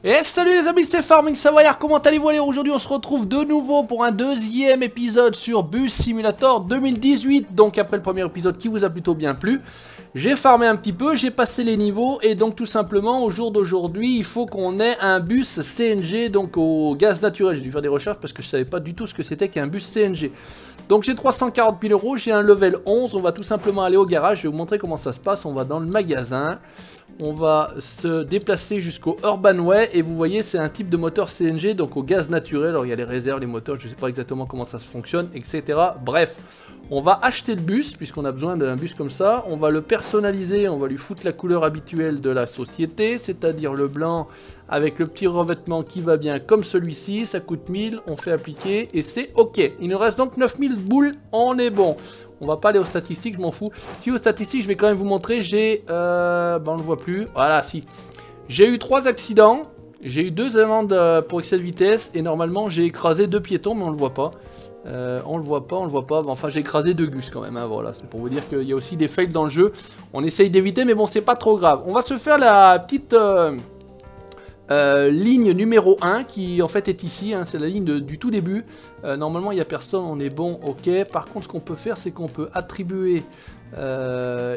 Et salut les amis, c'est Farming Savoyard, comment allez-vous? Allez, aujourd'hui on se retrouve de nouveau pour un deuxième épisode sur Bus Simulator 2018. Donc après le premier épisode qui vous a plutôt bien plu, j'ai farmé un petit peu, j'ai passé les niveaux. Et donc tout simplement au jour d'aujourd'hui il faut qu'on ait un bus CNG, donc au gaz naturel. J'ai dû faire des recherches parce que je savais pas du tout ce que c'était qu'un bus CNG. Donc j'ai 340 000 €, j'ai un level 11, on va tout simplement aller au garage, je vais vous montrer comment ça se passe. On va dans le magasin, on va se déplacer jusqu'au Urban Way et vous voyez c'est un type de moteur CNG, donc au gaz naturel. Alors il y a les réserves, les moteurs, je ne sais pas exactement comment ça se fonctionne, etc. Bref, on va acheter le bus puisqu'on a besoin d'un bus comme ça, on va le personnaliser, on va lui foutre la couleur habituelle de la société, c'est-à-dire le blanc avec le petit revêtement qui va bien comme celui-ci. Ça coûte 1000, on fait appliquer et c'est ok. Il nous reste donc 9000 boules, on est bon. On va pas aller aux statistiques, je m'en fous. Si aux statistiques, je vais quand même vous montrer, j'ai... on le voit plus. Voilà, si. J'ai eu 3 accidents, j'ai eu 2 amendes pour excès de vitesse et normalement j'ai écrasé 2 piétons, mais on le voit pas. On le voit pas. Enfin, j'ai écrasé 2 gus quand même, hein, voilà. C'est pour vous dire qu'il y a aussi des fails dans le jeu. On essaye d'éviter, mais bon, c'est pas trop grave. On va se faire la petite... ligne numéro 1 qui en fait est ici, hein, c'est la ligne du tout début. Normalement il n'y a personne, on est bon, ok. Par contre ce qu'on peut faire c'est qu'on peut attribuer,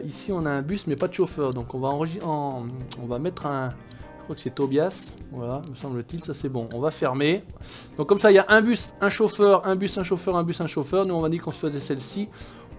ici on a un bus mais pas de chauffeur, donc on va mettre un, je crois que c'est Tobias, voilà me semble-t-il, ça c'est bon, on va fermer. Donc comme ça il y a un bus, un chauffeur, un bus, un chauffeur, un bus, un chauffeur. Nous on va dire qu'on se faisait celle-ci.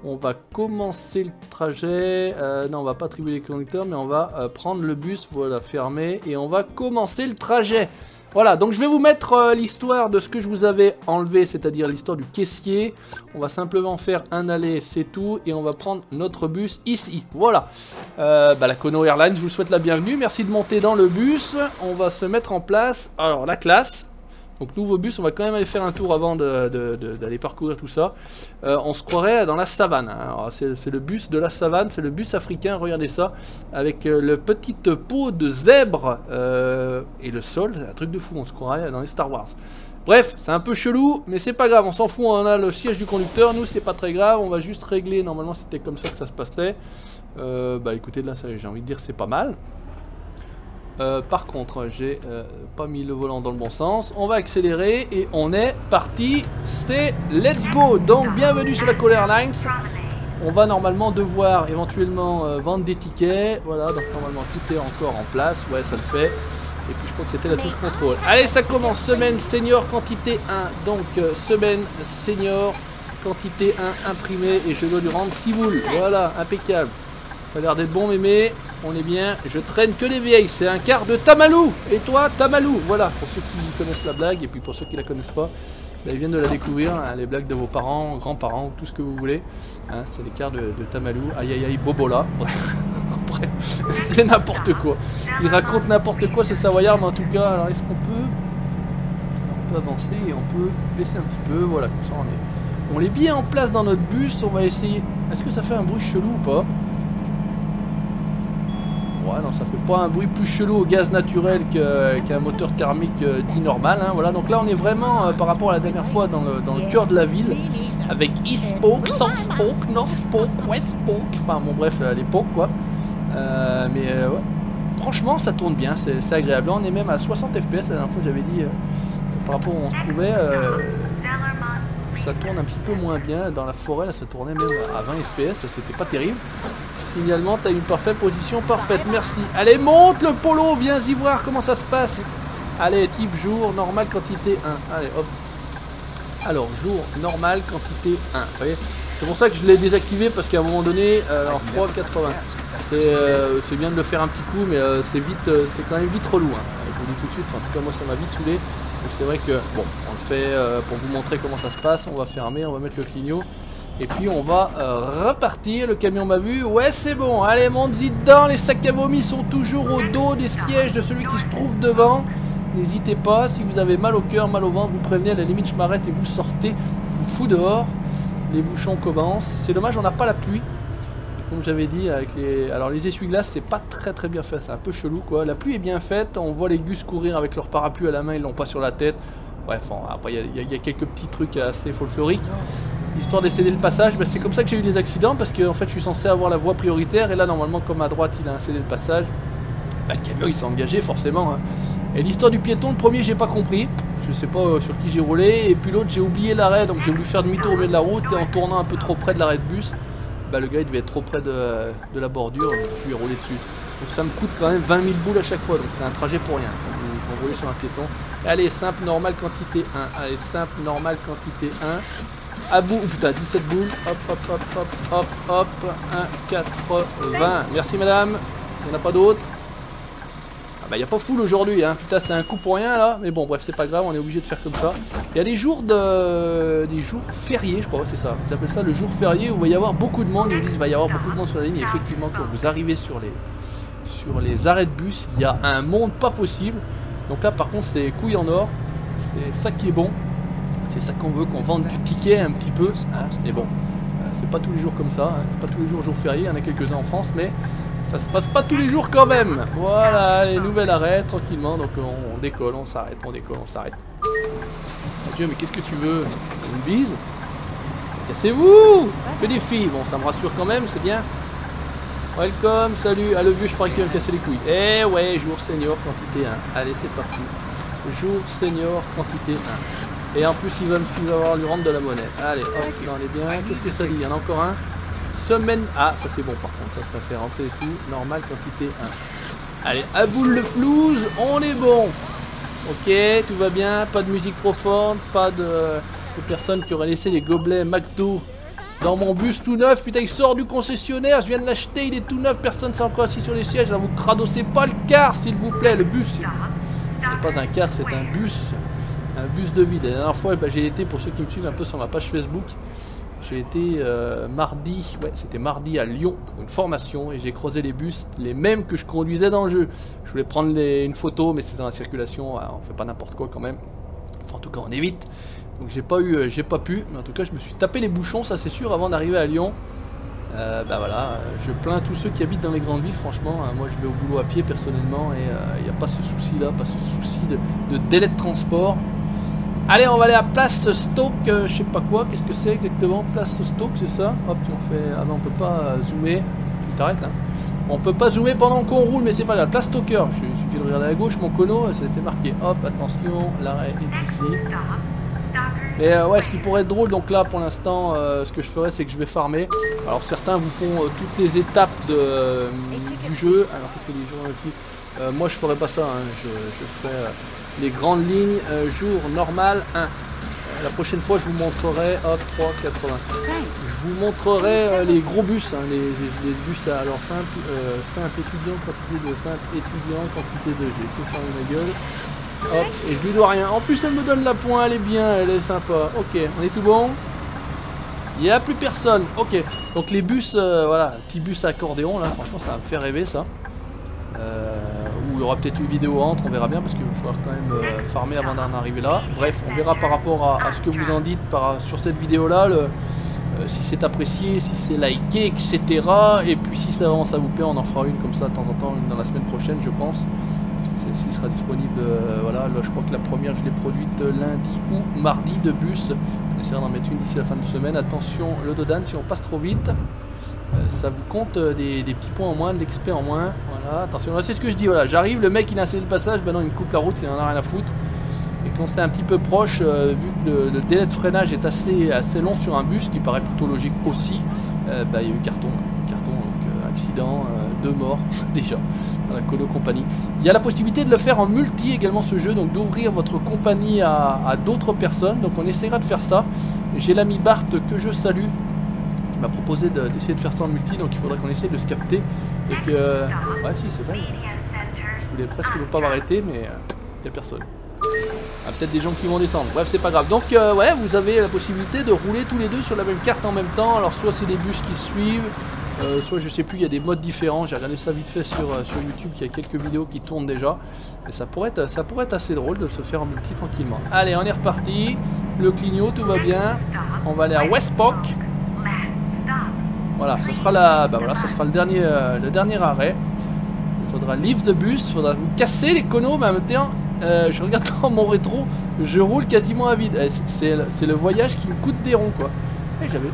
On va commencer le trajet, non on va pas attribuer les conducteurs mais on va prendre le bus, voilà, fermé, et on va commencer le trajet. Voilà, donc je vais vous mettre l'histoire de ce que je vous avais enlevé, c'est-à-dire l'histoire du caissier. On va simplement faire un aller, c'est tout, et on va prendre notre bus ici, voilà. La Kono Airlines, je vous souhaite la bienvenue, merci de monter dans le bus. On va se mettre en place, alors la classe. Donc nouveau bus, on va quand même aller faire un tour avant d'aller parcourir tout ça. On se croirait dans la savane, hein. C'est le bus de la savane, c'est le bus africain, regardez ça. Avec le petite peau de zèbre et le sol, c'est un truc de fou, on se croirait dans les Star Wars. Bref, c'est un peu chelou, mais c'est pas grave, on s'en fout, on a le siège du conducteur, nous c'est pas très grave, on va juste régler, normalement c'était comme ça que ça se passait. Écoutez, là j'ai envie de dire c'est pas mal. Par contre, j'ai pas mis le volant dans le bon sens. On va accélérer et on est parti. C'est let's go. Donc, bienvenue sur la Kono Airlines. On va normalement devoir éventuellement vendre des tickets. Voilà, donc normalement tout est encore en place. Ouais, ça le fait. Et puis je crois que c'était la touche contrôle. Allez, ça commence. Semaine senior, quantité 1. Donc, semaine senior, quantité 1 imprimée. Et je dois lui rendre 6 boules. Voilà, impeccable. Ça a l'air d'être bon, mémé. On est bien, je traîne que les vieilles, c'est un quart de Tamalou. Et toi, Tamalou, voilà, pour ceux qui connaissent la blague. Et puis pour ceux qui la connaissent pas, ils viennent de la découvrir, hein, les blagues de vos parents, grands-parents, tout ce que vous voulez, hein, c'est les quarts de Tamalou. Aïe aïe aïe, Bobola. C'est n'importe quoi. Il raconte n'importe quoi ce Savoyard, mais en tout cas, alors est-ce qu'on peut avancer et on peut baisser un petit peu, voilà, comme ça on est bien en place dans notre bus. On va essayer, est-ce que ça fait un bruit chelou ou pas? Ouais, non, ça fait pas un bruit plus chelou au gaz naturel qu'un moteur thermique dit normal, hein, voilà. Donc là on est vraiment par rapport à la dernière fois dans le cœur de la ville, avec East Spoke, South Spoke, North Spoke, West Spoke, enfin bon bref les Spoke quoi. Ouais. Franchement ça tourne bien, c'est agréable. Là, on est même à 60 fps, la dernière fois j'avais dit par rapport où on se trouvait, ça tourne un petit peu moins bien. Dans la forêt là ça tournait même à 20 fps, c'était pas terrible. Signalement, tu as une parfaite position, parfaite, merci. Allez, monte le polo, viens y voir comment ça se passe. Allez, type jour, normal, quantité 1. Allez, hop. Alors, jour, normal, quantité 1. Vous voyez, c'est pour ça que je l'ai désactivé, parce qu'à un moment donné, alors 3,80. C'est bien de le faire un petit coup, mais c'est quand même vite relou. Hein. Je vous le dis tout de suite, en tout cas, moi, ça m'a vite saoulé. Donc, c'est vrai que, bon, on le fait pour vous montrer comment ça se passe. On va fermer, on va mettre le clignot. Et puis on va repartir, le camion m'a vu, ouais c'est bon, allez monte-y dedans, les sacs à vomi sont toujours au dos des sièges de celui qui se trouve devant. N'hésitez pas, si vous avez mal au cœur, mal au ventre, vous prévenez, à la limite je m'arrête et vous sortez, je vous fous dehors. Les bouchons commencent, c'est dommage on n'a pas la pluie. Et comme j'avais dit, avec les essuie-glaces c'est pas très bien fait, c'est un peu chelou quoi. La pluie est bien faite, on voit les gus courir avec leur parapluie à la main, ils l'ont pas sur la tête. Bref, après il y a quelques petits trucs assez folkloriques. Histoire d'essayer le passage, c'est comme ça que j'ai eu des accidents, parce que en fait je suis censé avoir la voie prioritaire, et là normalement comme à droite il a un cédé le passage, le camion il s'est engagé forcément, hein. Et l'histoire du piéton, le premier j'ai pas compris. Je sais pas sur qui j'ai roulé. Et puis l'autre j'ai oublié l'arrêt, donc j'ai voulu faire demi-tour au milieu de la route. Et en tournant un peu trop près de l'arrêt de bus, bah le gars il devait être trop près de la bordure. Donc je lui ai roulé dessus. Donc ça me coûte quand même 20 000 boules à chaque fois. Donc c'est un trajet pour rien quand vous roulez sur un piéton. Allez, simple, normal, quantité 1. Allez, simple, normal, quantité 1. À bout, putain, 17 boules. Hop, hop, hop, hop, hop, hop. 1, 4, 20. Merci madame. Il n'y en a pas d'autres. Ah bah il n'y a pas full aujourd'hui, hein. Putain, c'est un coup pour rien là. Mais bon, bref, c'est pas grave, on est obligé de faire comme ça. Il y a des jours fériés, je crois, c'est ça. Ils appellent ça le jour férié où il va y avoir beaucoup de monde. Ils vous disent qu'il va y avoir beaucoup de monde sur la ligne. Et effectivement, quand vous arrivez sur les arrêts de bus, il y a un monde pas possible. Donc là, par contre, c'est couille en or. C'est ça qui est bon. C'est ça qu'on veut, qu'on vende du ticket un petit peu. Hein. Mais bon, c'est pas tous les jours comme ça. Hein. Pas tous les jours jour férié. Il y en a quelques-uns en France, mais ça se passe pas tous les jours quand même. Voilà, les nouvelles arrêts, tranquillement. Donc on décolle, on s'arrête, on décolle, on s'arrête. Oh Dieu, mais qu'est-ce que tu veux? Une bise? Cassez-vous! Que des filles. Bon, ça me rassure quand même, c'est bien. Welcome, salut. Ah, le vieux, je parie qu'il va me casser les couilles. Eh ouais, jour senior, quantité 1. Allez, c'est parti. Jour senior, quantité 1. Et en plus, il va lui rendre de la monnaie. Allez, hop, là on est bien. Qu'est-ce que ça dit? Il y en a encore un. Semaine. Ah, ça c'est bon par contre. Ça fait rentrer les sous. Normal, quantité 1. Allez, à boule le flouze. On est bon. Ok, tout va bien. Pas de musique trop forte. Pas de personnes qui auraient laissé les gobelets McDo dans mon bus tout neuf. Putain, il sort du concessionnaire. Je viens de l'acheter. Il est tout neuf. Personne s'est encore assis sur les sièges. Là, vous cradossez pas le car, s'il vous plaît. Le bus. Ce n'est pas un car, c'est un bus. Un bus de vide. La dernière fois, bah, j'ai été, pour ceux qui me suivent un peu sur ma page Facebook, j'ai été mardi, ouais, c'était mardi à Lyon pour une formation et j'ai croisé les bus, les mêmes que je conduisais dans le jeu. Je voulais prendre une photo, mais c'était dans la circulation, on fait pas n'importe quoi quand même. Enfin, en tout cas, on évite. Donc j'ai pas pu, mais en tout cas, je me suis tapé les bouchons, ça c'est sûr, avant d'arriver à Lyon. Bah voilà, je plains tous ceux qui habitent dans les grandes villes, franchement. Moi, je vais au boulot à pied personnellement et il n'y a pas ce souci-là, pas ce souci de délai de transport. Allez, on va aller à Place Stock, je sais pas quoi, qu'est-ce que c'est exactement? Place Stock, c'est ça? Hop, si on fait... Ah non, on peut pas zoomer. Tu t'arrêtes, hein? On peut pas zoomer pendant qu'on roule, mais c'est pas grave. Place Stocker, il suffit de regarder à gauche, mon cono, c'était marqué. Hop, attention, l'arrêt est ici. Mais ouais, ce qui pourrait être drôle, donc là, pour l'instant, ce que je ferais, c'est que je vais farmer. Alors, certains vous font toutes les étapes du jeu. Alors, qu'est-ce que les gens qui... moi je ferai pas ça, hein. je ferai les grandes lignes, jour normal 1. La prochaine fois je vous montrerai, hop, 3,80. Je vous montrerai les gros bus, hein, les bus alors simple étudiant, quantité de simple étudiant, quantité de... J'ai essayé de fermer ma gueule. Hop, et je lui dois rien. En plus elle me donne la pointe, elle est bien, elle est sympa. Ok, on est tout bon? Il n'y a plus personne. Ok, donc les bus, voilà, petit bus à accordéon là, franchement ça va me fait rêver ça. Ou il y aura peut-être une vidéo entre, on verra bien parce qu'il va falloir quand même farmer avant d'en arriver là. Bref, on verra par rapport à ce que vous en dites sur cette vidéo là, si c'est apprécié, si c'est liké, etc. Et puis si ça vous plaît, on en fera une comme ça de temps en temps, une dans la semaine prochaine je pense. Celle-ci sera disponible, voilà, là je crois que la première je l'ai produite lundi ou mardi de bus. On essaiera d'en mettre une d'ici la fin de semaine. Attention, le Dodan, si on passe trop vite, ça vous compte des petits points en moins, de l'XP en moins. Voilà, attention, là c'est ce que je dis, voilà, j'arrive, le mec il a essayé le passage, ben non il me coupe la route, il en a rien à foutre. Et quand c'est un petit peu proche, vu que le délai de freinage est assez long sur un bus, ce qui paraît plutôt logique aussi, bah, il y a eu carton, donc accident, 2 morts déjà dans la colo compagnie. Il y a la possibilité de le faire en multi également ce jeu, donc d'ouvrir votre compagnie à d'autres personnes, donc on essaiera de faire ça. J'ai l'ami Bart que je salue, qui m'a proposé d'essayer de faire ça en multi, donc il faudrait qu'on essaye de se capter et que... ouais si c'est ça, je voulais presque ne pas m'arrêter mais il n'y a personne. Ah, peut-être des gens qui vont descendre, bref c'est pas grave. Donc ouais, vous avez la possibilité de rouler tous les deux sur la même carte en même temps. Alors soit c'est des bus qui suivent, soit je sais plus, il y a des modes différents. J'ai regardé ça vite fait sur YouTube, il y a quelques vidéos qui tournent déjà. Et ça pourrait être assez drôle de se faire en multi tranquillement. Allez, on est reparti, le clignot, tout va bien. On va aller à Westpock. Voilà, ça sera le dernier arrêt. Il faudra leave the bus, il faudra vous casser les conos, mais en même temps, je regarde dans mon rétro, je roule quasiment à vide. C'est le voyage qui me coûte des ronds quoi.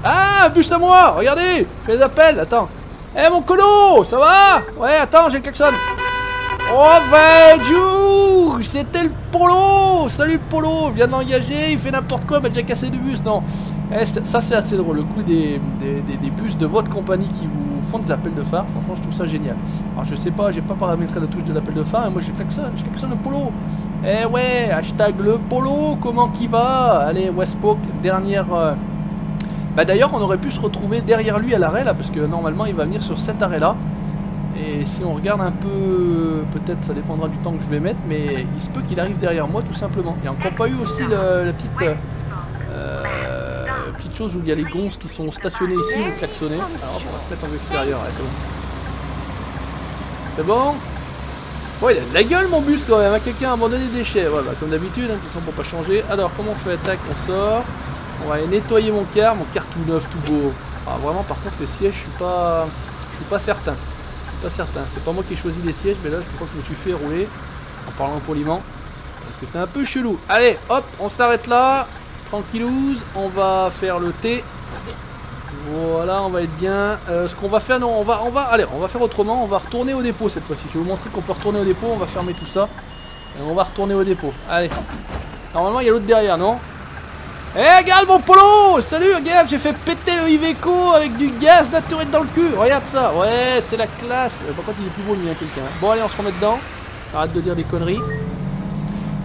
Ah, un bus à moi, regardez, je fais les appels, attends. Eh mon colo, ça va? Ouais, attends, j'ai le klaxon. Oh, c'était le Polo. Salut le Polo, il vient d'engager, il fait n'importe quoi, il m'a déjà cassé du bus. Non, ça c'est assez drôle, le coup des bus de votre compagnie qui vous font des appels de phare. Franchement, je trouve ça génial. Alors je sais pas, j'ai pas paramétré la touche de l'appel de phare, et moi je klaxonne le Polo. Eh ouais, hashtag le Polo, comment qu'il va? Allez, Westpoke, dernière... Bah d'ailleurs, on aurait pu se retrouver derrière lui à l'arrêt, là, parce que normalement, il va venir sur cet arrêt-là. Et si on regarde un peu, peut-être ça dépendra du temps que je vais mettre, mais il se peut qu'il arrive derrière moi, tout simplement. Il n'y a encore pas eu aussi la petite chose où il y a les gonzes qui sont stationnés ici, ou klaxonnés. Alors on va se mettre en vue extérieure, ouais, c'est bon. C'est bon? Ouais, il a de la gueule mon bus quand même, hein. Quelqu'un a abandonné des déchets. Ouais, bah, comme d'habitude, hein, de toute façon pour pas changer. Alors comment on fait? Tac, on sort. On va aller nettoyer mon car tout neuf, tout beau. Ah, vraiment, par contre, les sièges, je suis pas certain. C'est pas moi qui ai choisi les sièges, mais là, je crois que je me suis fait rouler en parlant poliment. Parce que c'est un peu chelou. Allez, hop, on s'arrête là. Tranquillouse, on va faire le thé. Voilà, on va être bien. Ce qu'on va faire, non, on va faire autrement. On va retourner au dépôt cette fois-ci. Je vais vous montrer qu'on peut retourner au dépôt. On va fermer tout ça. Et on va retourner au dépôt. Allez. Normalement, il y a l'autre derrière, non? Eh, regarde mon Polo! Salut, regarde, j'ai fait péter le Iveco avec du gaz naturel dans le cul. Regarde ça. Ouais, c'est la classe. Par contre, il est plus beau, lui, hein, quelqu'un. Bon, allez, on se remet dedans. Arrête de dire des conneries.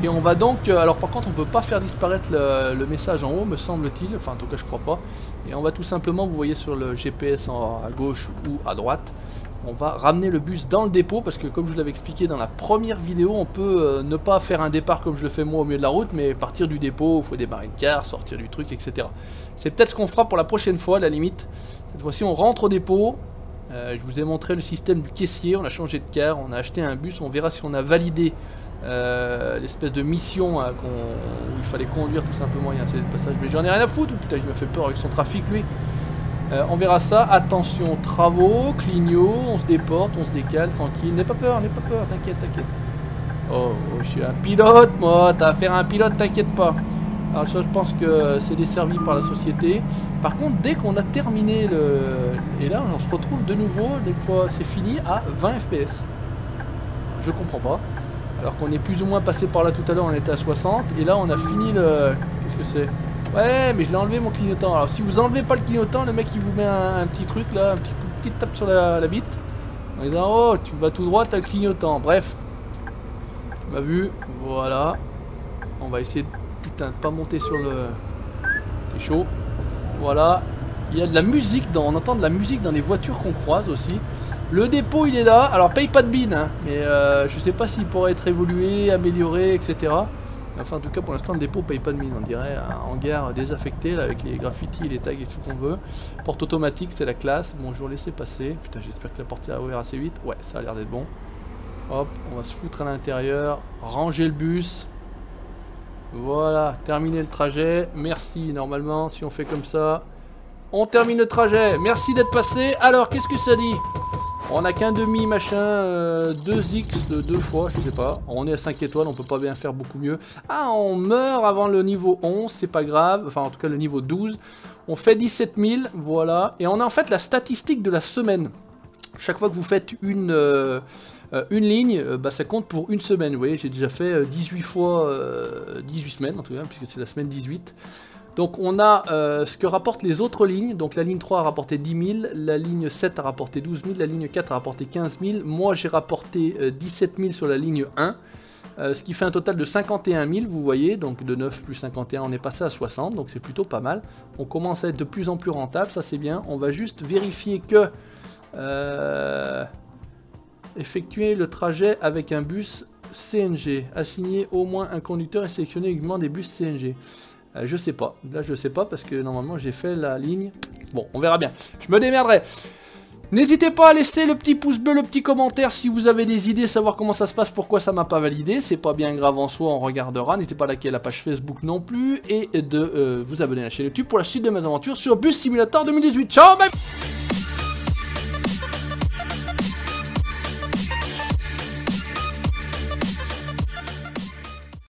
Et on va donc... alors, par contre, on peut pas faire disparaître le message en haut, me semble-t-il. Enfin, en tout cas, je crois pas. Et on va tout simplement, vous voyez sur le GPS à gauche ou à droite, on va ramener le bus dans le dépôt parce que comme je vous l'avais expliqué dans la première vidéo, on peut ne pas faire un départ comme je le fais moi au milieu de la route, mais partir du dépôt, il faut démarrer le car, sortir du truc, etc. C'est peut-être ce qu'on fera pour la prochaine fois, à la limite. Cette fois-ci, on rentre au dépôt. Je vous ai montré le système du caissier, on a changé de car, on a acheté un bus, on verra si on a validé l'espèce de mission hein, où il fallait conduire tout simplement. Il y a un passage, mais j'en ai rien à foutre. Putain, il m'a fait peur avec son trafic, lui. On verra ça. Attention, travaux, clignot, on se déporte, on se décale, tranquille. N'aie pas peur, t'inquiète. Oh, je suis un pilote, moi. T'as affaire à un pilote, t'inquiète pas. Alors ça, je pense que c'est desservi par la société. Par contre, dès qu'on a terminé et là, on se retrouve de nouveau, dès que c'est fini, à 20 FPS. Je comprends pas. Alors qu'on est plus ou moins passé par là tout à l'heure, on était à 60. Et là, on a fini le... Qu'est-ce que c'est? Ouais, mais je l'ai enlevé mon clignotant. Alors si vous enlevez pas le clignotant, le mec il vous met un petit truc là, petite tape sur la bite. En disant oh tu vas tout droit, t'as le clignotant. Bref. Tu m'as vu, voilà. On va essayer de putain de pas monter sur le... C'est chaud. Voilà. Il y a de la musique, on entend de la musique dans les voitures qu'on croise aussi. Le dépôt il est là, alors paye pas de bine hein, mais je sais pas s'il pourrait être évolué, amélioré, etc. Enfin, en tout cas, pour l'instant, le dépôt paye pas de mine. On dirait un hangar désaffecté là, avec les graffitis, les tags et tout qu'on veut. Porte automatique, c'est la classe. Bonjour, laissez passer. Putain, j'espère que la porte va ouvrir assez vite. Ouais, ça a l'air d'être bon. Hop, on va se foutre à l'intérieur. Ranger le bus. Voilà, terminer le trajet. Merci, normalement, si on fait comme ça. On termine le trajet. Merci d'être passé. Alors, qu'est-ce que ça dit ? On n'a qu'un demi machin, 2x de 2 fois, je sais pas. On est à 5 étoiles, on peut pas bien faire beaucoup mieux. Ah, on meurt avant le niveau 11, c'est pas grave. Enfin, en tout cas, le niveau 12. On fait 17 000, voilà. Et on a en fait la statistique de la semaine. Chaque fois que vous faites une ligne, bah, ça compte pour une semaine. Vous voyez, j'ai déjà fait 18 fois 18 semaines, en tout cas, puisque c'est la semaine 18. Donc on a ce que rapportent les autres lignes. Donc la ligne 3 a rapporté 10 000, la ligne 7 a rapporté 12 000, la ligne 4 a rapporté 15 000. Moi j'ai rapporté 17 000 sur la ligne 1, ce qui fait un total de 51 000, vous voyez. Donc de 9 plus 51, on est passé à 60, donc c'est plutôt pas mal. On commence à être de plus en plus rentable, ça c'est bien. On va juste vérifier que effectuer le trajet avec un bus CNG. Assigner au moins un conducteur et sélectionner uniquement des bus CNG. Je sais pas, là je sais pas parce que normalement j'ai fait la ligne. Bon, on verra bien, je me démerderai. N'hésitez pas à laisser le petit pouce bleu, le petit commentaire si vous avez des idées, savoir comment ça se passe, pourquoi ça m'a pas validé. C'est pas bien grave en soi, on regardera. N'hésitez pas à liker la page Facebook non plus et de vous abonner à la chaîne YouTube pour la suite de mes aventures sur Bus Simulator 2018. Ciao, bye.